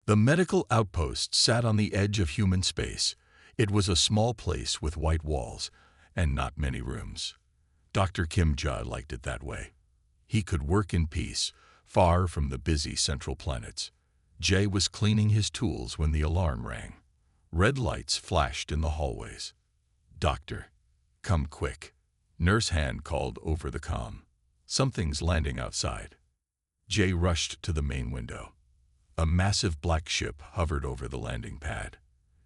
The medical outpost sat on the edge of human space. It was a small place with white walls and not many rooms. Dr. Kim Ja liked it that way. He could work in peace, far from the busy central planets. Jay was cleaning his tools when the alarm rang. Red lights flashed in the hallways. "Doctor, come quick," Nurse Han called over the comm. "Something's landing outside." Jay rushed to the main window. A massive black ship hovered over the landing pad.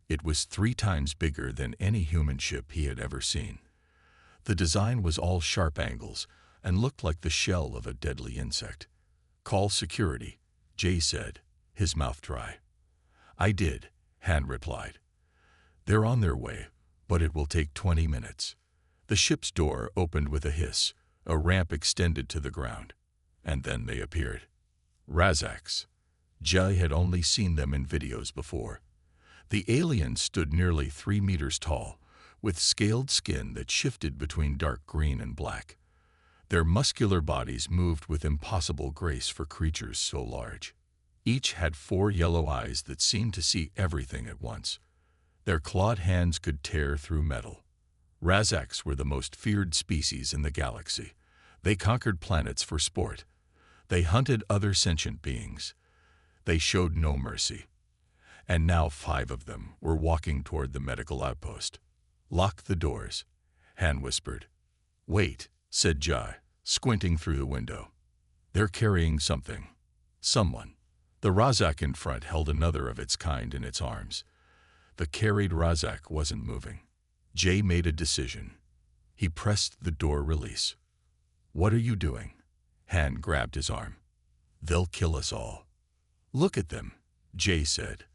It was 3 times bigger than any human ship he had ever seen. The design was all sharp angles and looked like the shell of a deadly insect. "Call security," Jay said, his mouth dry. "I did," Han replied. "They're on their way, but it will take 20 minutes. The ship's door opened with a hiss, a ramp extended to the ground, and then they appeared. Razaks. Jay had only seen them in videos before. The aliens stood nearly 3 meters tall, with scaled skin that shifted between dark green and black. Their muscular bodies moved with impossible grace for creatures so large. Each had 4 yellow eyes that seemed to see everything at once. Their clawed hands could tear through metal. Razaks were the most feared species in the galaxy. They conquered planets for sport. They hunted other sentient beings. They showed no mercy. And now 5 of them were walking toward the medical outpost. "Lock the doors," Han whispered. "Wait," said Jai, squinting through the window. "They're carrying something. Someone." The Razak in front held another of its kind in its arms. The carried Razak wasn't moving. Jay made a decision. He pressed the door release. "What are you doing?" Han grabbed his arm. "They'll kill us all." "Look at them," Jay said.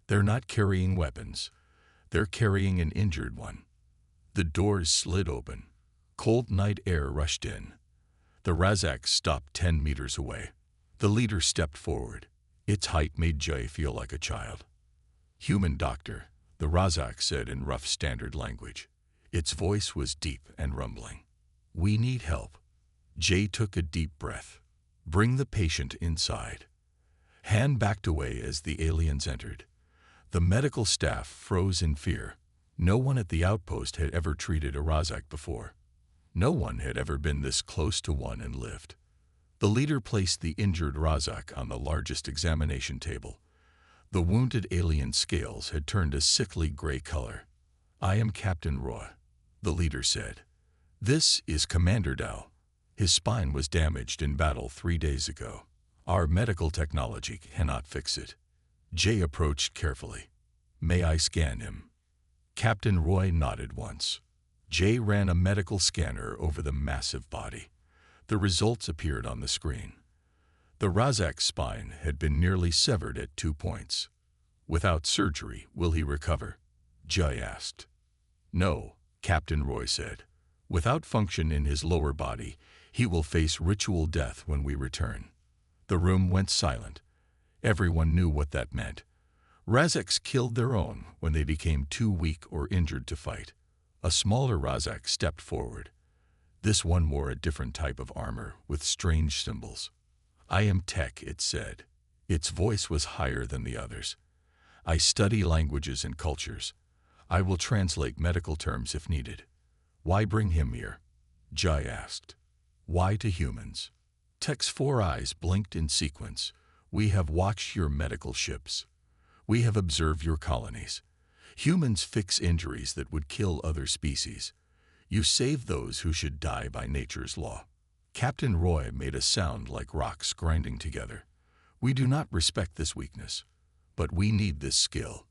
"They're not carrying weapons. They're carrying an injured one." The doors slid open. Cold night air rushed in. The Razak stopped 10 meters away. The leader stepped forward. Its height made Jay feel like a child. "Human doctor," the Razak said in rough standard language. Its voice was deep and rumbling. "We need help." Jay took a deep breath. "Bring the patient inside." Han backed away as the aliens entered. The medical staff froze in fear. No one at the outpost had ever treated a Razak before. No one had ever been this close to one and lived. The leader placed the injured Razak on the largest examination table. The wounded alien scales had turned a sickly gray color. "I am Captain Roy," the leader said. "This is Commander Dao. His spine was damaged in battle 3 days ago. Our medical technology cannot fix it." Jay approached carefully. "May I scan him?" Captain Roy nodded once. Jay ran a medical scanner over the massive body. The results appeared on the screen. The Razak's spine had been nearly severed at 2 points. "Without surgery, will he recover?" Jay asked. "No," Captain Roy said. "Without function in his lower body, he will face ritual death when we return." The room went silent. Everyone knew what that meant. Razaks killed their own when they became too weak or injured to fight. A smaller Razak stepped forward. This one wore a different type of armor with strange symbols. "I am Tech," it said. Its voice was higher than the others. "I study languages and cultures. I will translate medical terms if needed." "Why bring him here?" Jai asked. "Why to humans?" Tech's 4 eyes blinked in sequence. "We have watched your medical ships. We have observed your colonies. Humans fix injuries that would kill other species. You save those who should die by nature's law." Captain Roy made a sound like rocks grinding together. "We do not respect this weakness, but we need this skill."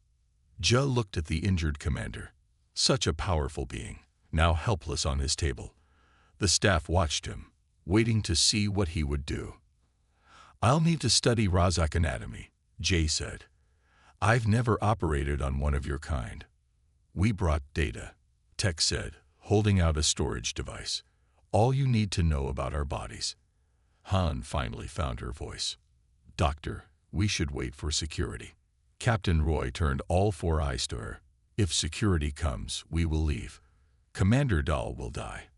Joe looked at the injured commander. Such a powerful being, now helpless on his table. The staff watched him, waiting to see what he would do. "I'll need to study Razak anatomy," Jay said. "I've never operated on one of your kind." "We brought data," Tech said, holding out a storage device. "All you need to know about our bodies." Han finally found her voice. "Doctor, we should wait for security." Captain Roy turned all 4 eyes to her. "If security comes, we will leave. Commander Dahl will die.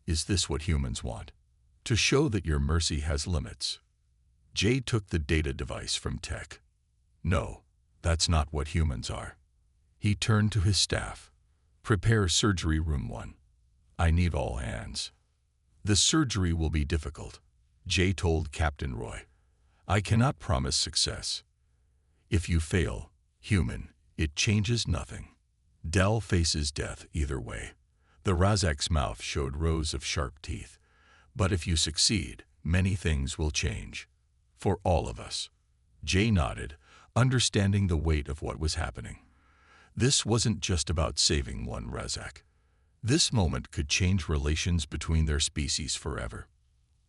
Is this what humans want? To show that your mercy has limits." Jay took the data device from Tech. "No," That's not what humans are. He turned to his staff. Prepare surgery room 1. I need all hands. The surgery will be difficult, Jay told Captain Roy. I cannot promise success. If you fail, human, it changes nothing. Del faces death either way. The Razak's mouth showed rows of sharp teeth. But if you succeed, many things will change. For all of us. Jay nodded, understanding the weight of what was happening. This wasn't just about saving one Razak. This moment could change relations between their species forever.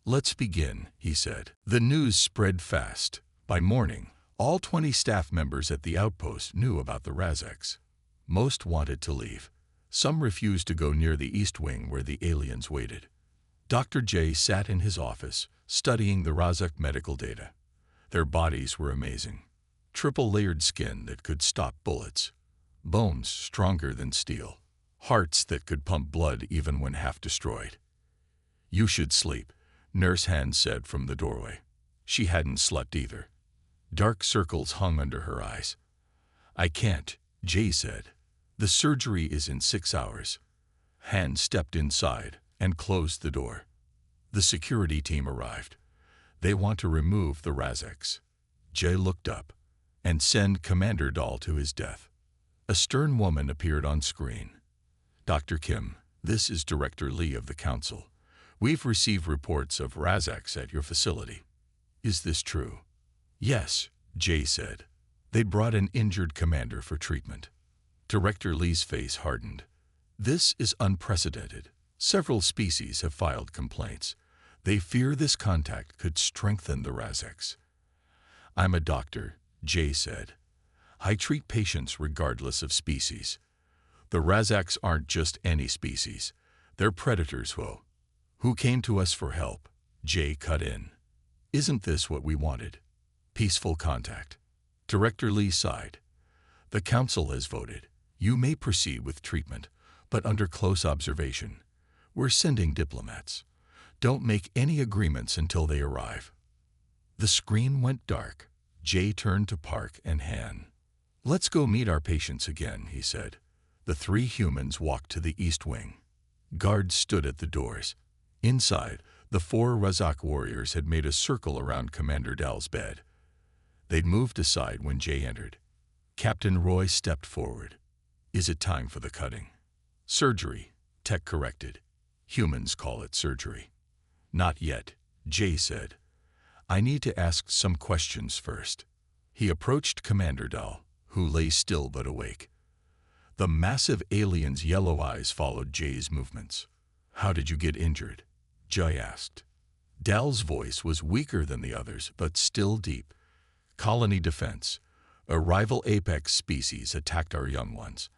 Let's begin, he said. The news spread fast. By morning, all 20 staff members at the outpost knew about the Razaks. Most wanted to leave. Some refused to go near the east wing where the aliens waited. Dr. J sat in his office, studying the Razak medical data. Their bodies were amazing. Triple-layered skin that could stop bullets. Bones stronger than steel. Hearts that could pump blood even when half destroyed. You should sleep, Nurse Han said from the doorway. She hadn't slept either. Dark circles hung under her eyes. I can't, Jay said. The surgery is in 6 hours. Han stepped inside and closed the door. The security team arrived. They want to remove the Razaks. Jay looked up and send Commander Dahl to his death. A stern woman appeared on screen. Dr. Kim, this is Director Lee of the Council. We've received reports of Razaks at your facility. Is this true? Yes, Jay said. They brought an injured commander for treatment. Director Lee's face hardened. This is unprecedented. Several species have filed complaints. They fear this contact could strengthen the Razaks. I'm a doctor, Jay said. I treat patients regardless of species. The Razaks aren't just any species. They're predators who came to us for help. Jay cut in. Isn't this what we wanted? Peaceful contact. Director Lee sighed. The council has voted. You may proceed with treatment, but under close observation. We're sending diplomats. Don't make any agreements until they arrive. The screen went dark. Jay turned to Park and Han. Let's go meet our patients again, he said. The 3 humans walked to the east wing. Guards stood at the doors. Inside, the 4 Razak warriors had made a circle around Commander Dahl's bed. They'd moved aside when Jay entered. Captain Roy stepped forward. Is it time for the cutting? Surgery, Tech corrected. Humans call it surgery. Not yet, Jay said. I need to ask some questions first. He approached Commander Dahl, who lay still but awake. The massive alien's yellow eyes followed Jay's movements. How did you get injured? Jay asked. Dahl's voice was weaker than the others, but still deep. Colony defense. A rival apex species attacked our young ones.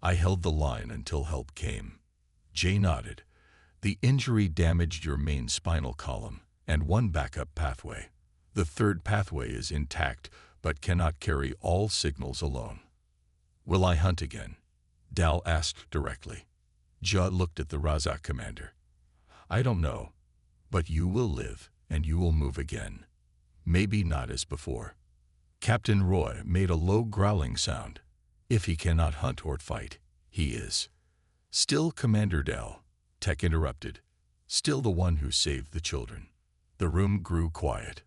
I held the line until help came. Jay nodded. The injury damaged your main spinal column and 1 backup pathway. The 3rd pathway is intact, but cannot carry all signals alone. Will I hunt again? Dahl asked directly. Jay looked at the Razak commander. I don't know, but you will live and you will move again. Maybe not as before. Captain Roy made a low growling sound. If he cannot hunt or fight, he is. Still Commander Dahl, Tech interrupted. Still the one who saved the children. The room grew quiet.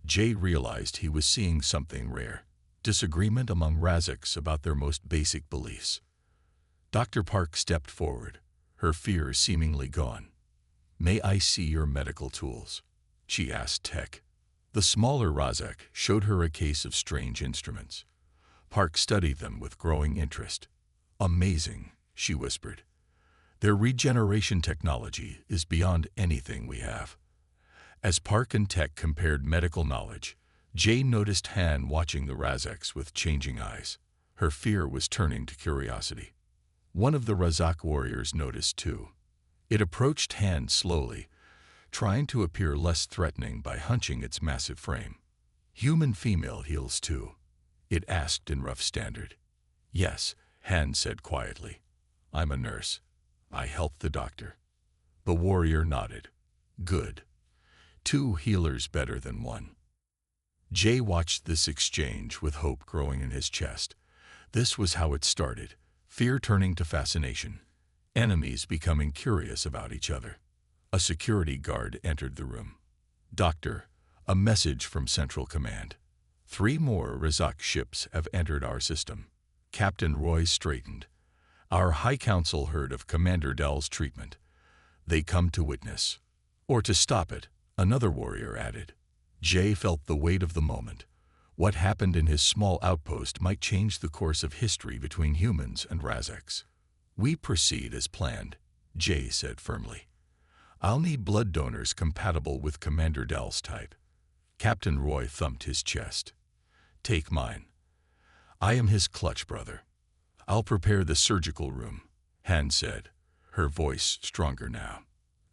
Jay realized he was seeing something rare. Disagreement among Razaks about their most basic beliefs. Dr. Park stepped forward, her fear seemingly gone. May I see your medical tools? She asked Tech. The smaller Razak showed her a case of strange instruments. Park studied them with growing interest. Amazing, she whispered. Their regeneration technology is beyond anything we have. As Park and Tech compared medical knowledge, Jay noticed Han watching the Razaks with changing eyes. Her fear was turning to curiosity. One of the Razak warriors noticed too. It approached Han slowly, trying to appear less threatening by hunching its massive frame. Human female heals too? It asked in rough standard. Yes, Han said quietly. I'm a nurse. I helped the doctor. The warrior nodded. Good. 2 healers better than 1. Jay watched this exchange with hope growing in his chest. This was how it started, fear turning to fascination, enemies becoming curious about each other. A security guard entered the room. "Doctor, a message from Central Command. 3 more Razak ships have entered our system." Captain Roy straightened. "Our High Council heard of Commander Dell's treatment. They come to witness. Or to stop it," another warrior added. Jay felt the weight of the moment. What happened in his small outpost might change the course of history between humans and Razaks. "We proceed as planned," Jay said firmly. "I'll need blood donors compatible with Commander Dell's type." Captain Roy thumped his chest. "Take mine. I am his clutch brother. I'll prepare the surgical room," Han said, her voice stronger now.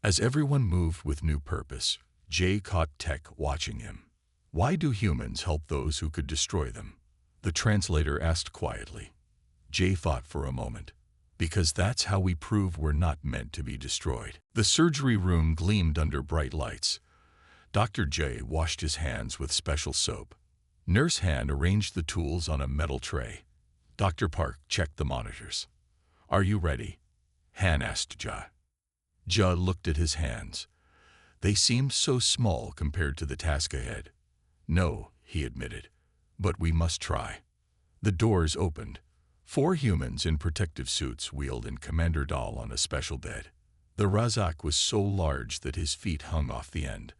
As everyone moved with new purpose, Jay caught Tech watching him. "Why do humans help those who could destroy them?" the translator asked quietly. Jay thought for a moment. "Because that's how we prove we're not meant to be destroyed." The surgery room gleamed under bright lights. Dr. J washed his hands with special soap. Nurse Han arranged the tools on a metal tray. Dr. Park checked the monitors. "Are you ready?" Han asked Ja. Ja looked at his hands. They seemed so small compared to the task ahead. "No," he admitted, "but we must try." The doors opened. 4 humans in protective suits wheeled in Commander Dahl on a special bed. The Razak was so large that his feet hung off the end.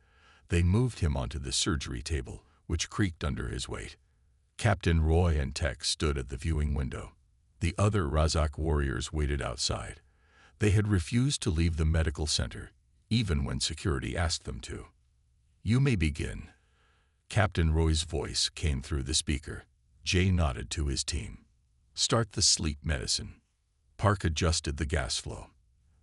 They moved him onto the surgery table, which creaked under his weight. Captain Roy and Tech stood at the viewing window. The other Razak warriors waited outside. They had refused to leave the medical center, even when security asked them to. "You may begin." Captain Roy's voice came through the speaker. Jay nodded to his team. "Start the sleep medicine." Park adjusted the gas flow.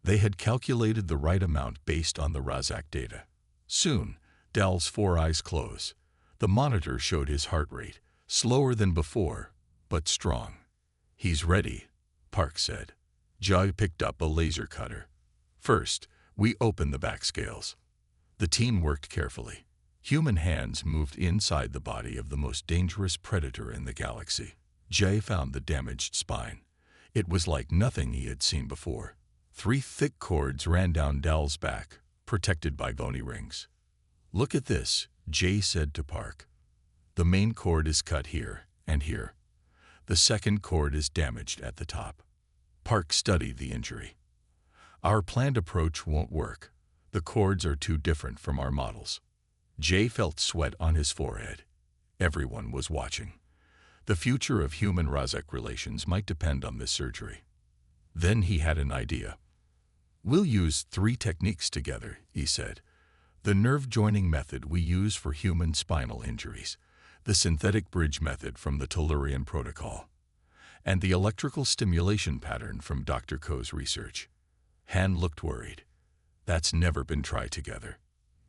They had calculated the right amount based on the Razak data. Soon, Dell's 4 eyes closed. The monitor showed his heart rate, slower than before, but strong. "He's ready," Park said. Jai picked up a laser cutter. "First, we open the back scales." The team worked carefully. Human hands moved inside the body of the most dangerous predator in the galaxy. Jay found the damaged spine. It was like nothing he had seen before. 3 thick cords ran down Dell's back, protected by bony rings. "Look at this," Jay said to Park. "The main cord is cut here and here. The second cord is damaged at the top." Park studied the injury. "Our planned approach won't work. The cords are too different from our models." Jay felt sweat on his forehead. Everyone was watching. The future of human-Razak relations might depend on this surgery. Then he had an idea. "We'll use 3 techniques together," he said. "The nerve joining method we use for human spinal injuries, the synthetic bridge method from the Tellurian protocol, and the electrical stimulation pattern from Dr. Koh's research." Han looked worried. "That's never been tried together."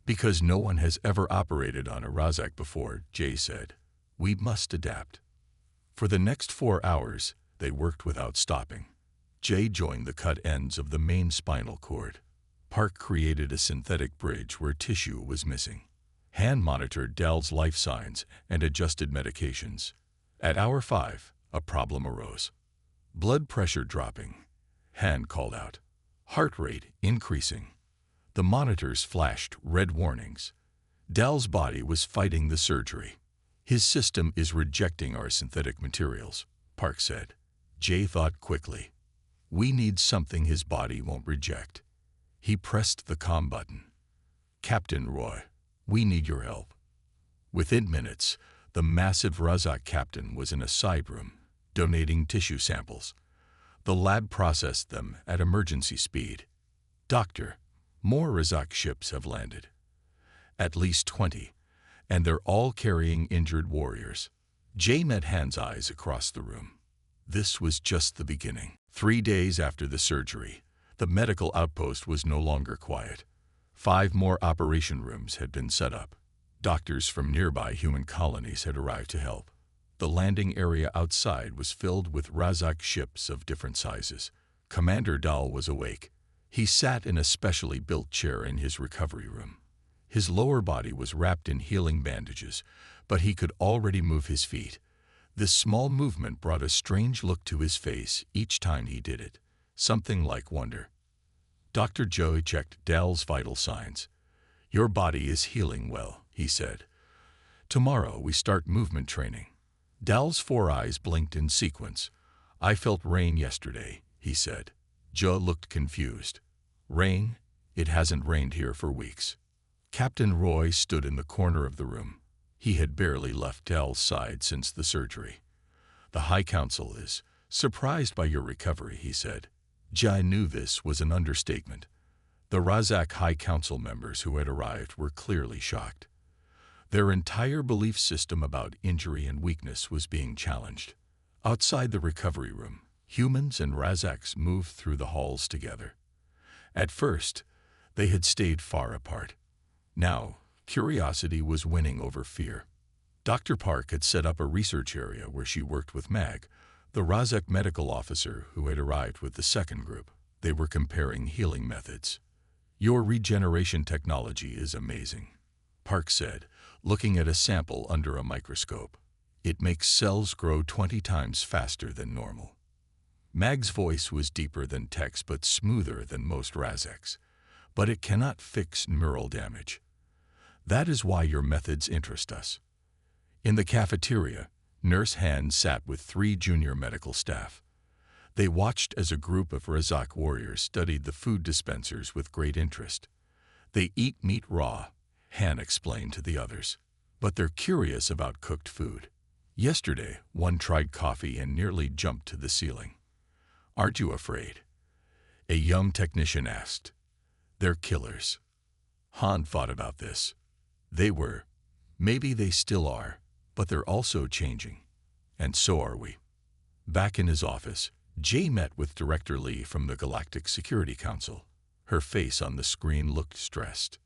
"Because no one has ever operated on a Razak before," Jay said. "We must adapt." For the next 4 hours, they worked without stopping. Jay joined the cut ends of the main spinal cord. Park created a synthetic bridge where tissue was missing. Han monitored Dell's life signs and adjusted medications. At hour 5, a problem arose. "Blood pressure dropping," Han called out. "Heart rate increasing." The monitors flashed red warnings. Dell's body was fighting the surgery. "His system is rejecting our synthetic materials," Park said. Jay thought quickly. "We need something his body won't reject." He pressed the comm button. "Captain Roy, we need your help." Within minutes, the massive Razak captain was in a side room, donating tissue samples. The lab processed them at emergency speed. "Doctor, more Razak ships have landed." "At least 20, and they're all carrying injured warriors." Jay met Han's eyes across the room. This was just the beginning. 3 days after the surgery, the medical outpost was no longer quiet. 5 more operation rooms had been set up. Doctors from nearby human colonies had arrived to help. The landing area outside was filled with Razak ships of different sizes. Commander Dahl was awake. He sat in a specially built chair in his recovery room. His lower body was wrapped in healing bandages, but he could already move his feet. This small movement brought a strange look to his face each time he did it, something like wonder. Dr. Joe checked Dal's vital signs. "Your body is healing well," he said. "Tomorrow we start movement training." Dal's 4 eyes blinked in sequence. "I felt rain yesterday," he said. Joe looked confused. "Rain? It hasn't rained here for weeks." Captain Roy stood in the corner of the room. He had barely left Dal's side since the surgery. "The High Council is surprised by your recovery," he said. Jai knew this was an understatement. The Razak High Council members who had arrived were clearly shocked. Their entire belief system about injury and weakness was being challenged. Outside the recovery room, humans and Razaks moved through the halls together. At first, they had stayed far apart. Now, curiosity was winning over fear. Dr. Park had set up a research area where she worked with Mag, the Razak medical officer who had arrived with the second group. They were comparing healing methods. "Your regeneration technology is amazing," Park said, looking at a sample under a microscope. "It makes cells grow 20 times faster than normal." Mag's voice was deeper than Tech's but smoother than most Razaks. "But it cannot fix neural damage. That is why your methods interest us." In the cafeteria, Nurse Han sat with 3 junior medical staff. They watched as a group of Razak warriors studied the food dispensers with great interest. "They eat meat raw," Han explained to the others. "But they're curious about cooked food. Yesterday, one tried coffee and nearly jumped to the ceiling." "Aren't you afraid?" a young technician asked. "They're killers." Han thought about this. They were. Maybe they still are, but they're also changing. And so are we. Back in his office, Jay met with Director Lee from the Galactic Security Council. Her face on the screen looked stressed.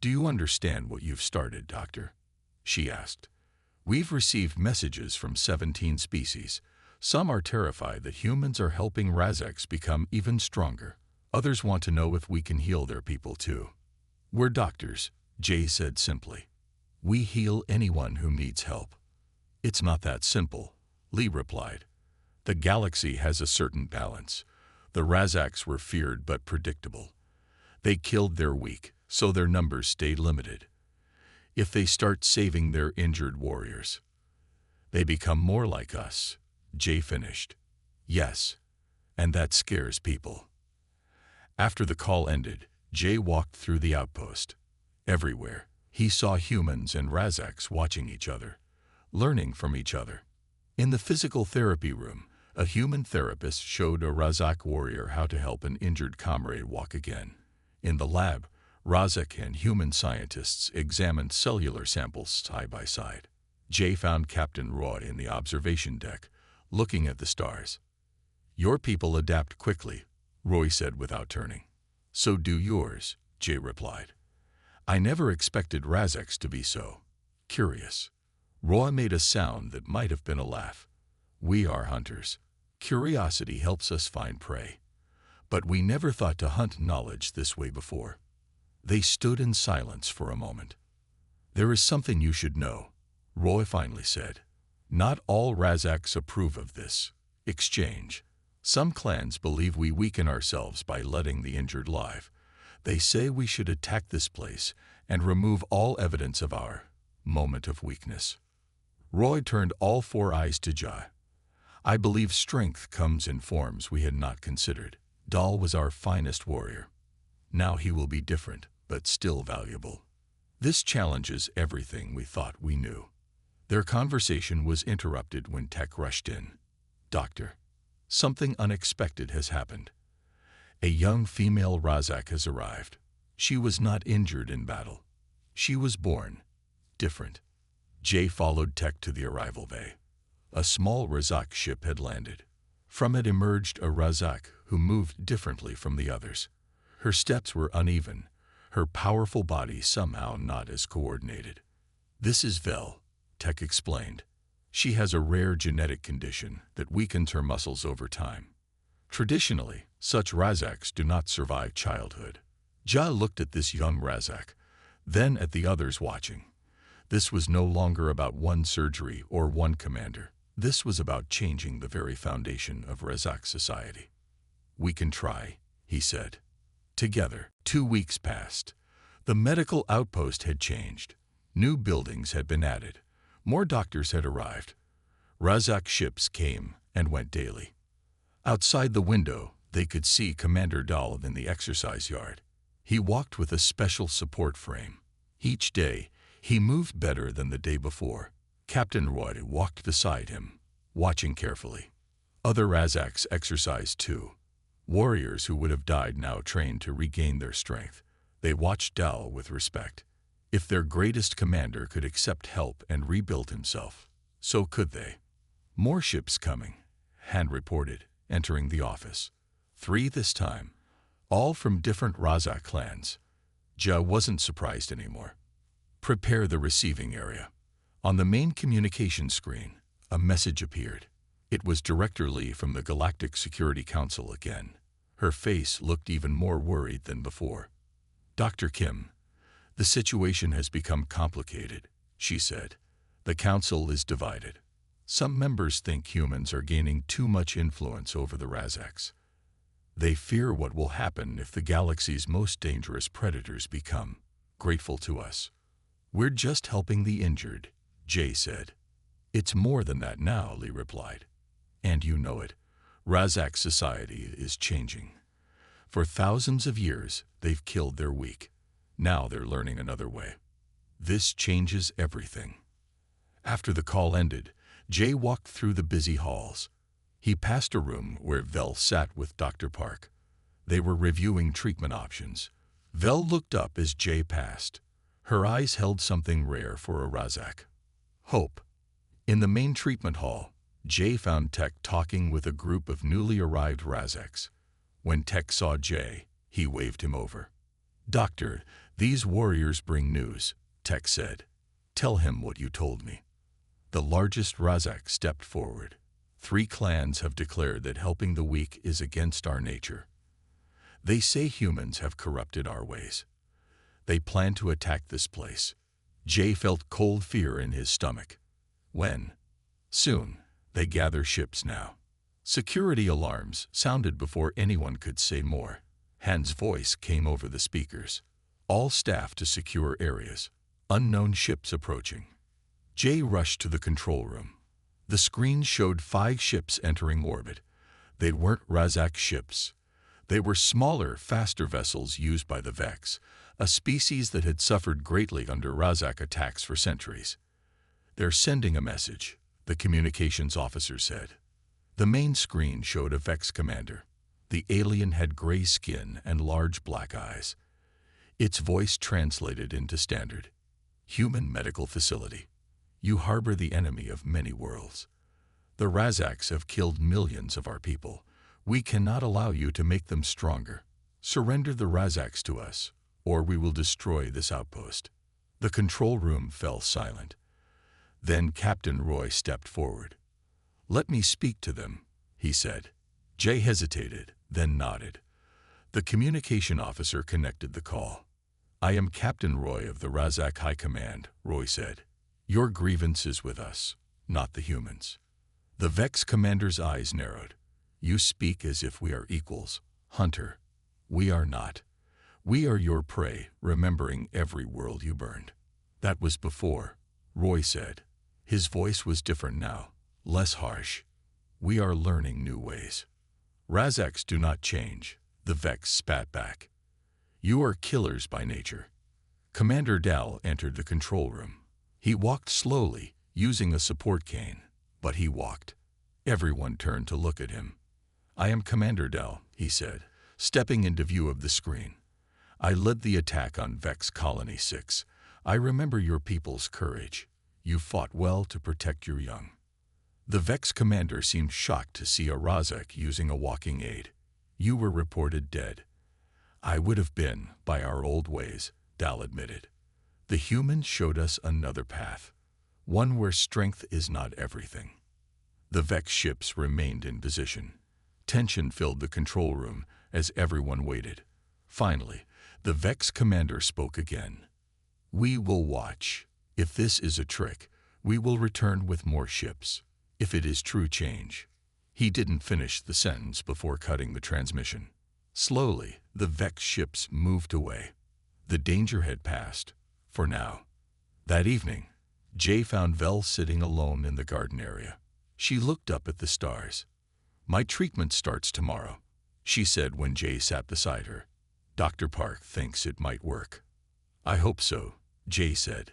"Do you understand what you've started, Doctor?" she asked. "We've received messages from 17 species. Some are terrified that humans are helping Razaks become even stronger. Others want to know if we can heal their people too." "We're doctors," Jay said simply. "We heal anyone who needs help." "It's not that simple," Lee replied. "The galaxy has a certain balance. The Razaks were feared but predictable. They killed their weak, so their numbers stayed limited. If they start saving their injured warriors, they become more like us," Jay finished. "Yes, and that scares people." After the call ended, Jay walked through the outpost. Everywhere, he saw humans and Razaks watching each other, learning from each other. In the physical therapy room, a human therapist showed a Razak warrior how to help an injured comrade walk again. In the lab, Razak and human scientists examined cellular samples side by side. Jay found Captain Roy in the observation deck, looking at the stars. "Your people adapt quickly," Roy said without turning. "So do yours," Jay replied. "I never expected Razaks to be so curious." Roy made a sound that might have been a laugh. "We are hunters. Curiosity helps us find prey. But we never thought to hunt knowledge this way before." They stood in silence for a moment. "There is something you should know," Roy finally said. "Not all Razaks approve of this exchange. Some clans believe we weaken ourselves by letting the injured live. They say we should attack this place and remove all evidence of our moment of weakness." Roy turned all 4 eyes to Jai. "I believe strength comes in forms we had not considered. Dal was our finest warrior. Now he will be different, but still valuable. This challenges everything we thought we knew." Their conversation was interrupted when Tech rushed in. "Doctor, something unexpected has happened. A young female Razak has arrived. She was not injured in battle. She was born different." Jay followed Tech to the arrival bay. A small Razak ship had landed. From it emerged a Razak who moved differently from the others. Her steps were uneven, her powerful body somehow not as coordinated. "This is Vel," Tech explained. "She has a rare genetic condition that weakens her muscles over time. Traditionally, such Razaks do not survive childhood." Jai looked at this young Razak, then at the others watching. This was no longer about one surgery or one commander. This was about changing the very foundation of Razak society. "We can try," he said. Together, 2 weeks passed. The medical outpost had changed. New buildings had been added. More doctors had arrived. Razak ships came and went daily. Outside the window, they could see Commander Dahl in the exercise yard. He walked with a special support frame. Each day, he moved better than the day before. Captain Roy walked beside him, watching carefully. Other Razaks exercised too. Warriors who would have died now trained to regain their strength. They watched Dahl with respect. If their greatest commander could accept help and rebuild himself, so could they. "More ships coming," Han reported, entering the office. 3 this time, all from different Razak clans. Ja wasn't surprised anymore. "Prepare the receiving area." On the main communication screen, a message appeared. It was Director Lee from the Galactic Security Council again. Her face looked even more worried than before. "Dr. Kim, the situation has become complicated," she said. "The council is divided. Some members think humans are gaining too much influence over the Razaks. They fear what will happen if the galaxy's most dangerous predators become grateful to us." "We're just helping the injured," Jay said. "It's more than that now," Lee replied. "And you know it. Razak society is changing. For thousands of years, they've killed their weak. Now they're learning another way. This changes everything." After the call ended, Jay walked through the busy halls. He passed a room where Vel sat with Dr. Park. They were reviewing treatment options. Vel looked up as Jay passed. Her eyes held something rare for a Razak: hope. In the main treatment hall, Jay found Tech talking with a group of newly arrived Razaks. When Tech saw Jay, he waved him over. "Doctor, these warriors bring news," Tech said. "Tell him what you told me." The largest Razak stepped forward. "3 clans have declared that helping the weak is against our nature. They say humans have corrupted our ways. They plan to attack this place." Jay felt cold fear in his stomach. "When?" "Soon. They gather ships now." Security alarms sounded before anyone could say more. Han's voice came over the speakers. "All staff to secure areas. Unknown ships approaching." Jay rushed to the control room. The screen showed 5 ships entering orbit. They weren't Razak ships. They were smaller, faster vessels used by the Vex, a species that had suffered greatly under Razak attacks for centuries. "They're sending a message," the communications officer said. The main screen showed a Vex commander. The alien had gray skin and large black eyes. Its voice translated into standard. "Human medical facility. You harbor the enemy of many worlds. The Razaks have killed millions of our people. We cannot allow you to make them stronger. Surrender the Razaks to us, or we will destroy this outpost." The control room fell silent. Then Captain Roy stepped forward. "Let me speak to them," he said. Jay hesitated, then nodded. The communication officer connected the call. "I am Captain Roy of the Razak High Command," Roy said. "Your grievance is with us, not the humans." The Vex commander's eyes narrowed. "You speak as if we are equals, Hunter. We are not. We are your prey, remembering every world you burned." "That was before," Roy said. His voice was different now, less harsh. "We are learning new ways." "Razaks do not change," the Vex spat back. "You are killers by nature." Commander Dahl entered the control room. He walked slowly, using a support cane, but he walked. Everyone turned to look at him. "I am Commander Dahl," he said, stepping into view of the screen. "I led the attack on Vex Colony 6. I remember your people's courage. You fought well to protect your young." The Vex commander seemed shocked to see a Razak using a walking aid. "You were reported dead." "I would have been, by our old ways," Dahl admitted. "The humans showed us another path, one where strength is not everything." The Vex ships remained in position. Tension filled the control room as everyone waited. Finally, the Vex commander spoke again. "We will watch. If this is a trick, we will return with more ships. If it is true change. He didn't finish the sentence before cutting the transmission. Slowly, the Vex ships moved away. The danger had passed, for now. That evening, Jay found Vel sitting alone in the garden area. She looked up at the stars. "My treatment starts tomorrow," she said when Jay sat beside her. "Dr. Park thinks it might work." "I hope so," Jay said.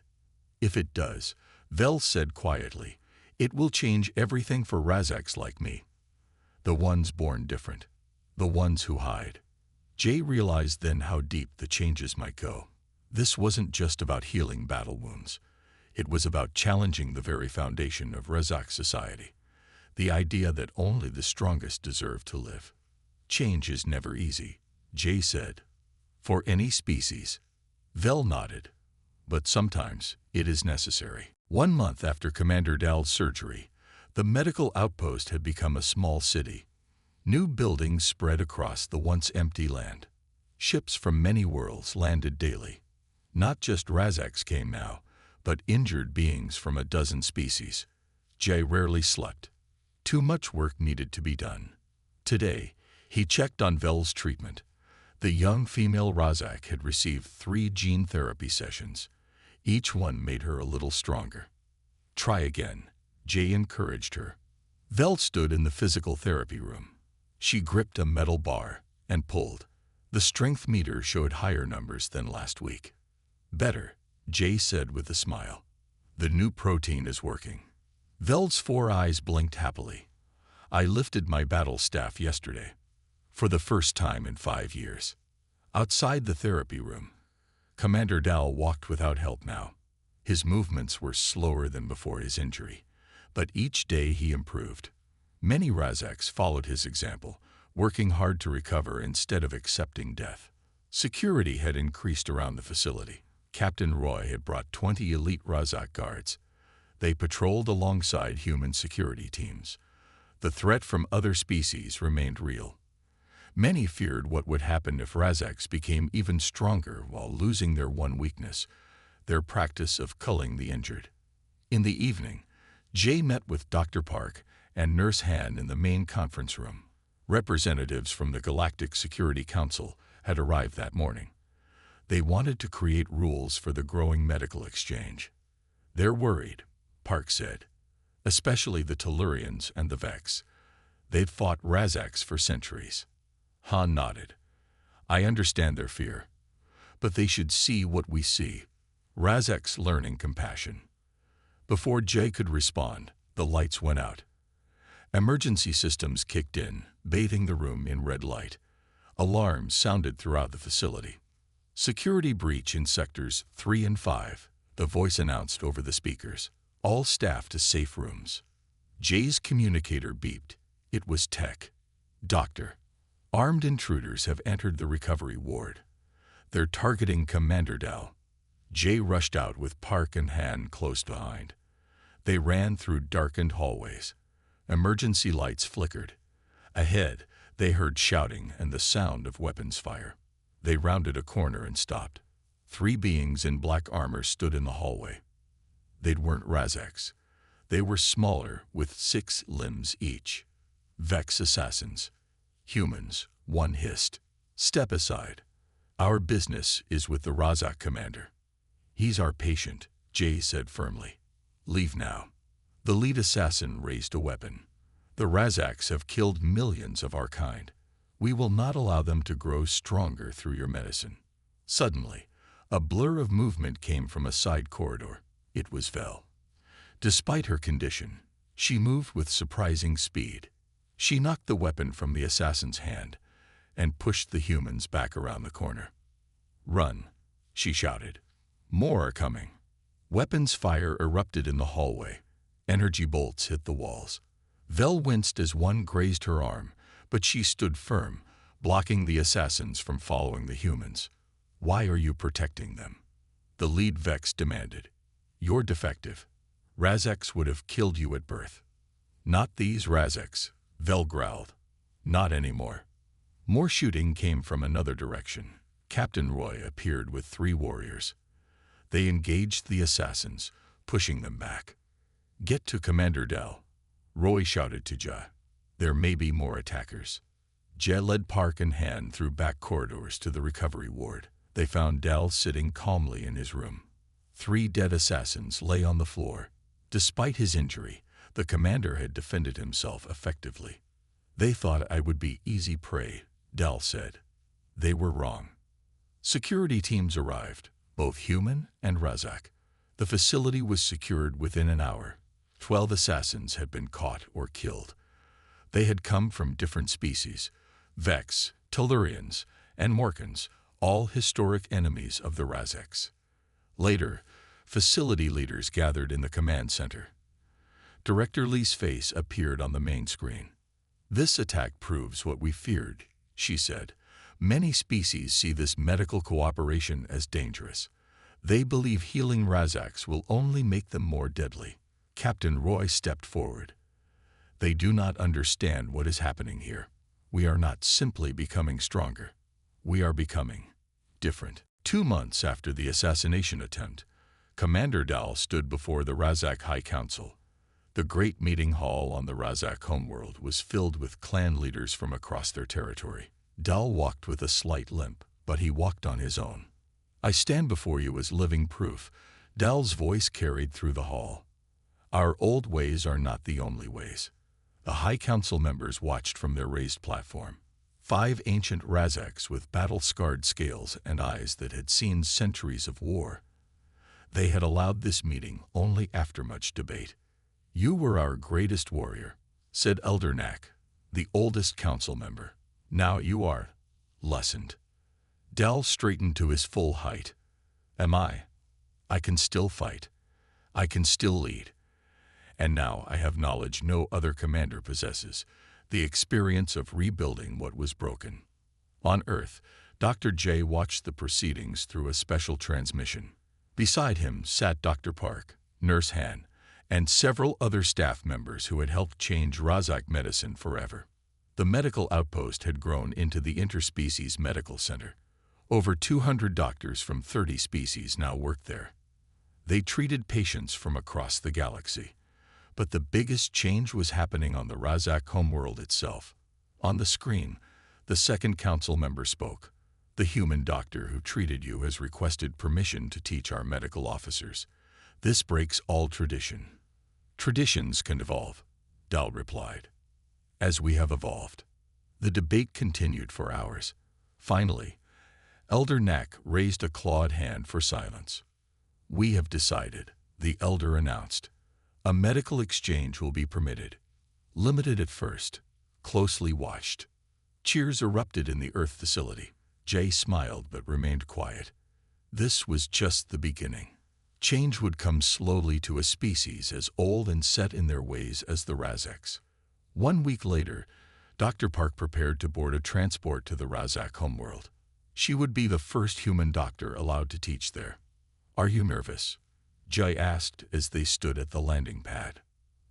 "If it does," Vel said quietly, "it will change everything for Razaks like me. The ones born different. The ones who hide." Jay realized then how deep the changes might go. This wasn't just about healing battle wounds. It was about challenging the very foundation of Razak society. The idea that only the strongest deserve to live. "Change is never easy," Jay said. "For any species." Vel nodded. "But sometimes it is necessary." 1 month after Commander Dowell's surgery, the medical outpost had become a small city. New buildings spread across the once empty land. Ships from many worlds landed daily. Not just Razaks came now, but injured beings from a dozen species. Jay rarely slept. Too much work needed to be done. Today, he checked on Vel's treatment. The young female Razak had received 3 gene therapy sessions. Each one made her a little stronger. "Try again," Jay encouraged her. Vel stood in the physical therapy room. She gripped a metal bar and pulled. The strength meter showed higher numbers than last week. "Better," Jay said with a smile. "The new protein is working." Vel's 4 eyes blinked happily. "I lifted my battle staff yesterday. For the first time in 5 years." Outside the therapy room, Commander Dowell walked without help now. His movements were slower than before his injury, but each day he improved. Many Razaks followed his example, working hard to recover instead of accepting death. Security had increased around the facility. Captain Roy had brought 20 elite Razak guards. They patrolled alongside human security teams. The threat from other species remained real. Many feared what would happen if Razaks became even stronger while losing their one weakness, their practice of culling the injured. In the evening, Jay met with Dr. Park and Nurse Han in the main conference room. Representatives from the Galactic Security Council had arrived that morning. They wanted to create rules for the growing medical exchange. "They're worried," Park said, "especially the Tellurians and the Vex. They've fought Razaks for centuries." Han nodded. "I understand their fear, but they should see what we see. Razaks learning compassion." Before Jay could respond, the lights went out. Emergency systems kicked in, bathing the room in red light. Alarms sounded throughout the facility. "Security breach in sectors 3 and 5, the voice announced over the speakers. "All staff to safe rooms." Jay's communicator beeped. It was Tech. "Doctor, armed intruders have entered the recovery ward. They're targeting Commander Dowell." Jay rushed out with Park and Han close behind. They ran through darkened hallways. Emergency lights flickered. Ahead, they heard shouting and the sound of weapons fire. They rounded a corner and stopped. 3 beings in black armor stood in the hallway. They weren't Razaks. They were smaller, with 6 limbs each. Vex assassins. "Humans," one hissed. "Step aside. Our business is with the Razak commander." "He's our patient," Jay said firmly. "Leave now." The lead assassin raised a weapon. "The Razaks have killed millions of our kind. We will not allow them to grow stronger through your medicine." Suddenly, a blur of movement came from a side corridor. It was Vel. Despite her condition, she moved with surprising speed. She knocked the weapon from the assassin's hand and pushed the humans back around the corner. "Run," she shouted. "More are coming." Weapons fire erupted in the hallway. Energy bolts hit the walls. Vel winced as one grazed her arm, but she stood firm, blocking the assassins from following the humans. "Why are you protecting them?" the lead Vex demanded. "You're defective. Razaks would have killed you at birth." "Not these Razaks," Vel growled. "Not anymore." More shooting came from another direction. Captain Roy appeared with 3 warriors. They engaged the assassins, pushing them back. "Get to Commander Dell," Roy shouted to Jai. "There may be more attackers." Jai led Park and Han through back corridors to the recovery ward. They found Dell sitting calmly in his room. 3 dead assassins lay on the floor. Despite his injury, the commander had defended himself effectively. "They thought I would be easy prey," Dell said. They were wrong. Security teams arrived, both human and Razak. The facility was secured within an hour. 12 assassins had been caught or killed. They had come from different species: Vex, Tellurians, and Morkans, all historic enemies of the Razaks. Later, facility leaders gathered in the command center. Director Lee's face appeared on the main screen. "This attack proves what we feared," she said. "Many species see this medical cooperation as dangerous. They believe healing Razaks will only make them more deadly." Captain Roy stepped forward. "They do not understand what is happening here. We are not simply becoming stronger. We are becoming different." 2 months after the assassination attempt, Commander Dal stood before the Razak High Council. The great meeting hall on the Razak homeworld was filled with clan leaders from across their territory. Dal walked with a slight limp, but he walked on his own. "I stand before you as living proof," Dal's voice carried through the hall. "Our old ways are not the only ways." The High Council members watched from their raised platform. 5 ancient Razaks with battle-scarred scales and eyes that had seen centuries of war. They had allowed this meeting only after much debate. "You were our greatest warrior," said Elder Nak, the oldest council member. "Now you are lessened." Dal straightened to his full height. "Am I? I can still fight. I can still lead. And now I have knowledge no other commander possesses, the experience of rebuilding what was broken." On Earth, Dr. J watched the proceedings through a special transmission. Beside him sat Dr. Park, Nurse Han, and several other staff members who had helped change Razak medicine forever. The medical outpost had grown into the Interspecies Medical Center. Over 200 doctors from 30 species now worked there. They treated patients from across the galaxy. But the biggest change was happening on the Razak homeworld itself. On the screen, the second council member spoke. "The human doctor who treated you has requested permission to teach our medical officers. This breaks all tradition." "Traditions can evolve," Dal replied. "As we have evolved." The debate continued for hours. Finally, Elder Nak raised a clawed hand for silence. "We have decided," the elder announced. "A medical exchange will be permitted. Limited at first, closely watched." Cheers erupted in the Earth facility. Jay smiled but remained quiet. This was just the beginning. Change would come slowly to a species as old and set in their ways as the Razaks. 1 week later, Dr. Park prepared to board a transport to the Razak homeworld. She would be the first human doctor allowed to teach there. "Are you nervous?" Jai asked as they stood at the landing pad.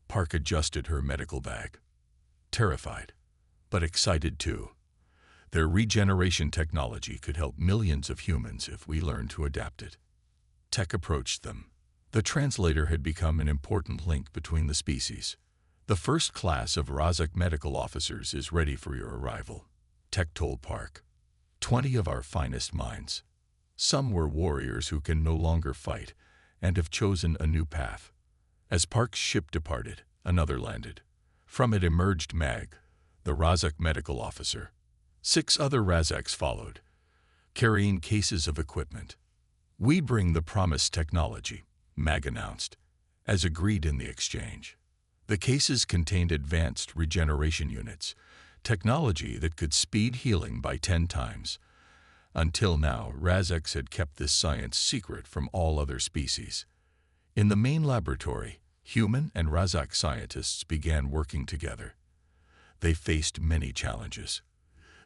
Park adjusted her medical bag. "Terrified, but excited too. Their regeneration technology could help millions of humans if we learn to adapt it." Tech approached them. The translator had become an important link between the species. "The first class of Razak medical officers is ready for your arrival," Tech told Park. 20 of our finest minds. Some were warriors who can no longer fight and have chosen a new path." As Park's ship departed, another landed. From it emerged Mag, the Razak medical officer. 6 other Razaks followed, carrying cases of equipment. "We bring the promised technology," Mag announced, as agreed in the exchange. The cases contained advanced regeneration units, technology that could speed healing by 10 times. Until now, Razaks had kept this science secret from all other species. In the main laboratory, human and Razak scientists began working together. They faced many challenges.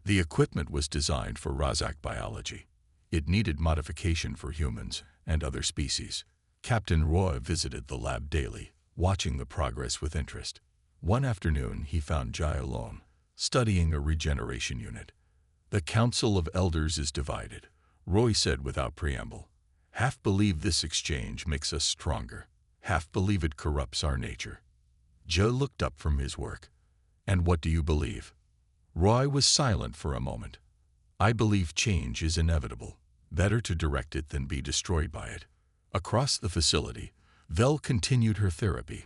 The equipment was designed for Razak biology. It needed modification for humans and other species. Captain Roy visited the lab daily, watching the progress with interest. One afternoon, he found Jai alone, studying a regeneration unit. "The Council of Elders is divided," Roy said without preamble. Half believe this exchange makes us stronger. Half believe it corrupts our nature. Joe looked up from his work. And what do you believe? Roy was silent for a moment. I believe change is inevitable. Better to direct it than be destroyed by it. Across the facility, Vel continued her therapy.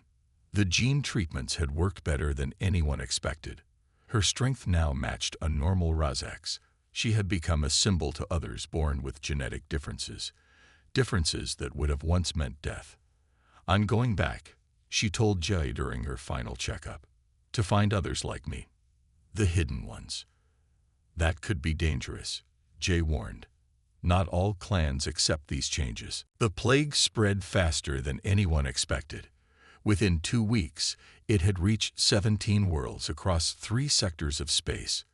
The gene treatments had worked better than anyone expected. Her strength now matched a normal Razak's. She had become a symbol to others born with genetic differences. Differences that would have once meant death. I'm going back, she told Jay during her final checkup, to find others like me. The hidden ones. That could be dangerous, Jay warned. Not all clans accept these changes. The plague spread faster than anyone expected. Within 2 weeks, it had reached 17 worlds across 3 sectors of space.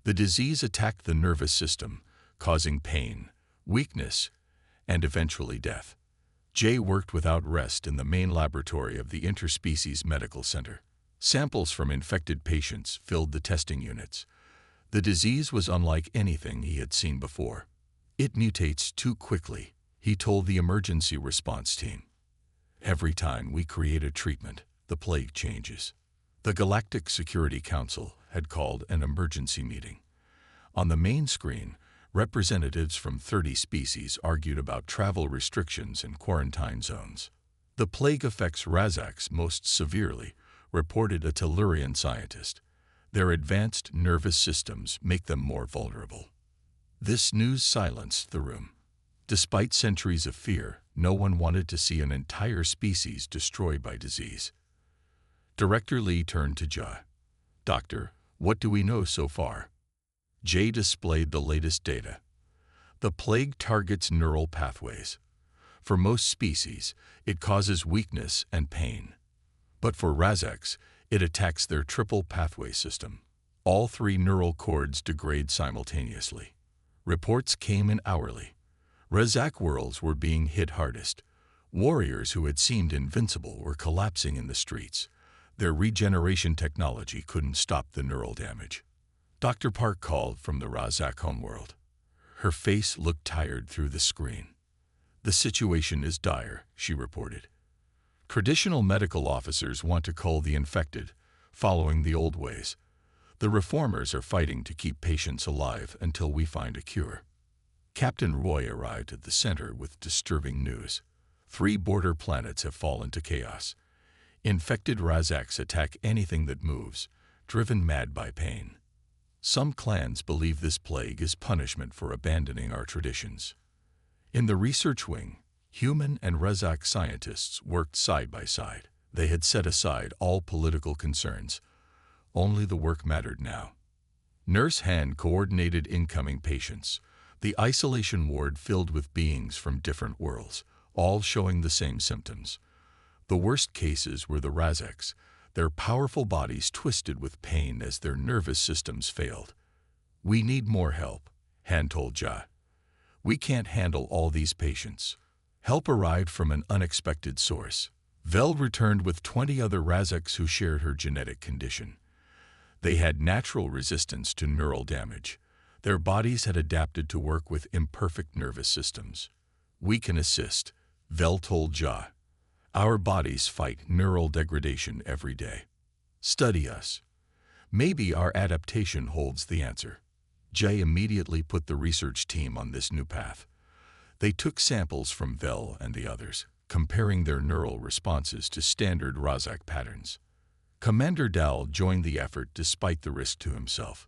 The disease attacked the nervous system, causing pain, weakness, and eventually death. Jay worked without rest in the main laboratory of the Interspecies Medical Center. Samples from infected patients filled the testing units. The disease was unlike anything he had seen before. It mutates too quickly, he told the emergency response team. Every time we create a treatment, the plague changes. The Galactic Security Council had called an emergency meeting. On the main screen, representatives from 30 species argued about travel restrictions and quarantine zones. The plague affects Razaks most severely, reported a Tellurian scientist. Their advanced nervous systems make them more vulnerable. This news silenced the room. Despite centuries of fear, no one wanted to see an entire species destroyed by disease. Director Lee turned to Jay. Doctor, what do we know so far? Jay displayed the latest data. The plague targets neural pathways. For most species, it causes weakness and pain. But for Razaks, it attacks their triple pathway system. All 3 neural cords degrade simultaneously. Reports came in hourly. Razak worlds were being hit hardest. Warriors who had seemed invincible were collapsing in the streets. Their regeneration technology couldn't stop the neural damage. Dr. Park called from the Razak homeworld. Her face looked tired through the screen. The situation is dire, she reported. Traditional medical officers want to cull the infected, following the old ways. The reformers are fighting to keep patients alive until we find a cure. Captain Roy arrived at the center with disturbing news. 3 border planets have fallen to chaos. Infected Razaks attack anything that moves, driven mad by pain. Some clans believe this plague is punishment for abandoning our traditions. In the research wing, human and Razak scientists worked side by side. They had set aside all political concerns. Only the work mattered now. Nurse Han coordinated incoming patients. The isolation ward filled with beings from different worlds, all showing the same symptoms. The worst cases were the Razaks, their powerful bodies twisted with pain as their nervous systems failed. We need more help, Han told Jay. We can't handle all these patients. Help arrived from an unexpected source. Vel returned with 20 other Razaks who shared her genetic condition. They had natural resistance to neural damage. Their bodies had adapted to work with imperfect nervous systems. We can assist, Vel told Jay. Our bodies fight neural degradation every day. Study us. Maybe our adaptation holds the answer. Jay immediately put the research team on this new path. They took samples from Vel and the others, comparing their neural responses to standard Razak patterns. Commander Dal joined the effort despite the risk to himself.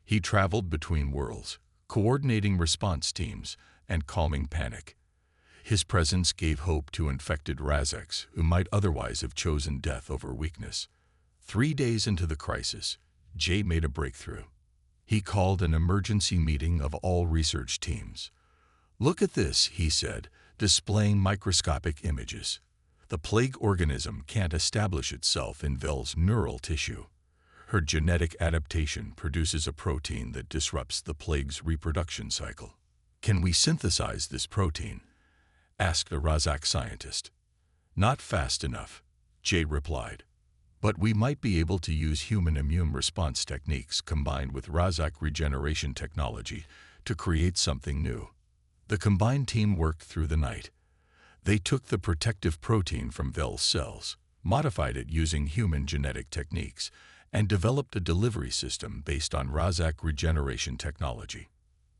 He traveled between worlds, coordinating response teams and calming panic. His presence gave hope to infected Razaks who might otherwise have chosen death over weakness. 3 days into the crisis, Jay made a breakthrough. He called an emergency meeting of all research teams. Look at this, he said, displaying microscopic images. The plague organism can't establish itself in Vel's neural tissue. Her genetic adaptation produces a protein that disrupts the plague's reproduction cycle. Can we synthesize this protein? Asked a Razak scientist. Not fast enough, Jay replied. But we might be able to use human immune response techniques combined with Razak regeneration technology to create something new. The combined team worked through the night. They took the protective protein from Vel's cells, modified it using human genetic techniques, and developed a delivery system based on Razak regeneration technology.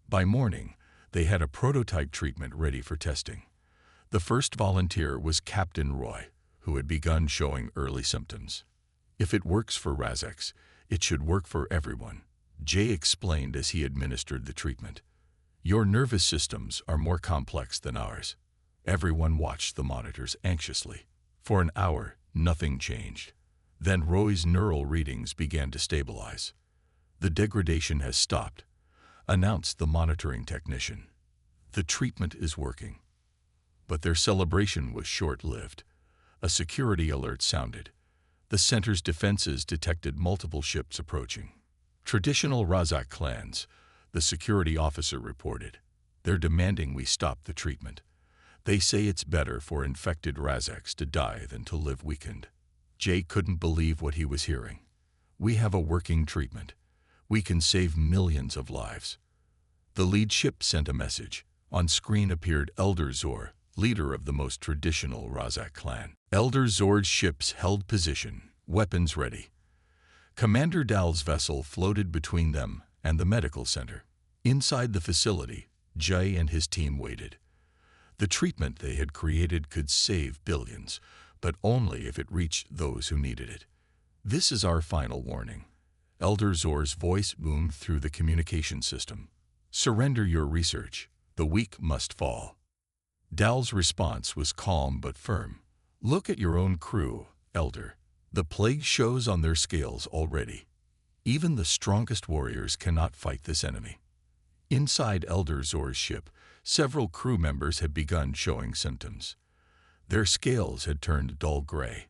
By morning, they had a prototype treatment ready for testing. The first volunteer was Captain Roy, who had begun showing early symptoms. "If it works for Razaks, it should work for everyone," Jay explained as he administered the treatment. "Your nervous systems are more complex than ours." Everyone watched the monitors anxiously. For an hour, nothing changed. Then Roy's neural readings began to stabilize. "The degradation has stopped," announced the monitoring technician. "The treatment is working." But their celebration was short-lived. A security alert sounded. The center's defenses detected multiple ships approaching. "Traditional Razak clans," the security officer reported. "They're demanding we stop the treatment. They say it's better for infected Razaks to die than to live weakened." Jay couldn't believe what he was hearing. "We have a working treatment. We can save millions of lives." The lead ship sent a message. On screen appeared Elder Zor, leader of the most traditional Razak clan. Elder Zor's ships held position, weapons ready. Commander Dal's vessel floated between them and the medical center. Inside the facility, Jay and his team waited. The treatment they had created could save billions, but only if it reached those who needed it. "This is our final warning." Elder Zor's voice boomed through the communication system. "Surrender your research. The weak must fall." Dal's response was calm but firm. "Look at your own crew, Elder. The plague shows on their scales already. Even the strongest warriors cannot fight this enemy." Inside Elder Zor's ship, several crew members had begun showing symptoms. Their scales had turned dull gray.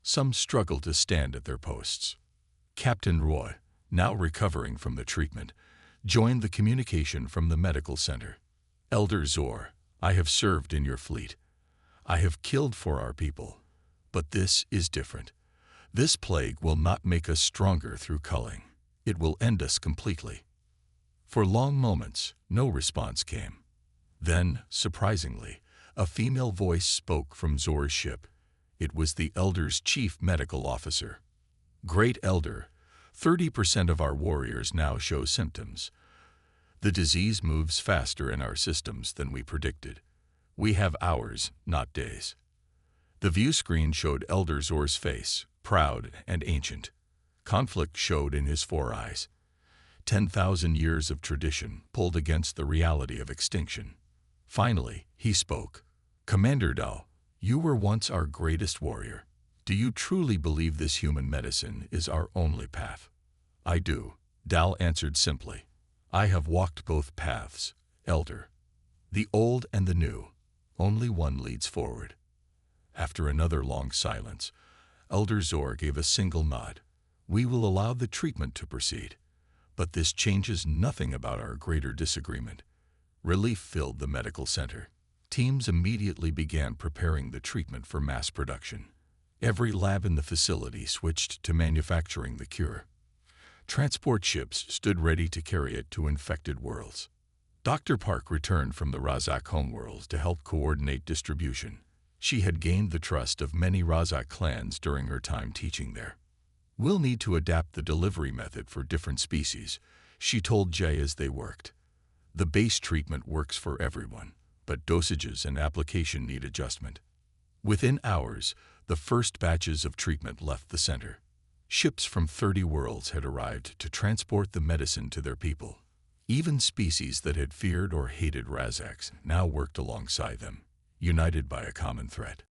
Some struggled to stand at their posts. Captain Roy, now recovering from the treatment, joined the communication from the medical center. "Elder Zor, I have served in your fleet. I have killed for our people. But this is different. This plague will not make us stronger through culling. It will end us completely." For long moments, no response came. Then, surprisingly, a female voice spoke from Zor's ship. It was the Elder's chief medical officer. "Great Elder, 30% of our warriors now show symptoms. The disease moves faster in our systems than we predicted. We have hours, not days." The view screen showed Elder Zor's face, proud and ancient. Conflict showed in his four eyes. 10,000 years of tradition pulled against the reality of extinction. Finally, he spoke. "Commander Dal, you were once our greatest warrior. Do you truly believe this human medicine is our only path?" "I do," Dal answered simply. "I have walked both paths, Elder. The old and the new. Only one leads forward." After another long silence, Elder Zor gave a single nod. "We will allow the treatment to proceed. But this changes nothing about our greater disagreement." Relief filled the medical center. Teams immediately began preparing the treatment for mass production. Every lab in the facility switched to manufacturing the cure. Transport ships stood ready to carry it to infected worlds. Dr. Park returned from the Razak homeworld to help coordinate distribution. She had gained the trust of many Razak clans during her time teaching there. "We'll need to adapt the delivery method for different species," she told Jay as they worked. "The base treatment works for everyone, but dosages and application need adjustment." Within hours, the first batches of treatment left the center. Ships from 30 worlds had arrived to transport the medicine to their people. Even species that had feared or hated Razaks now worked alongside them, united by a common threat.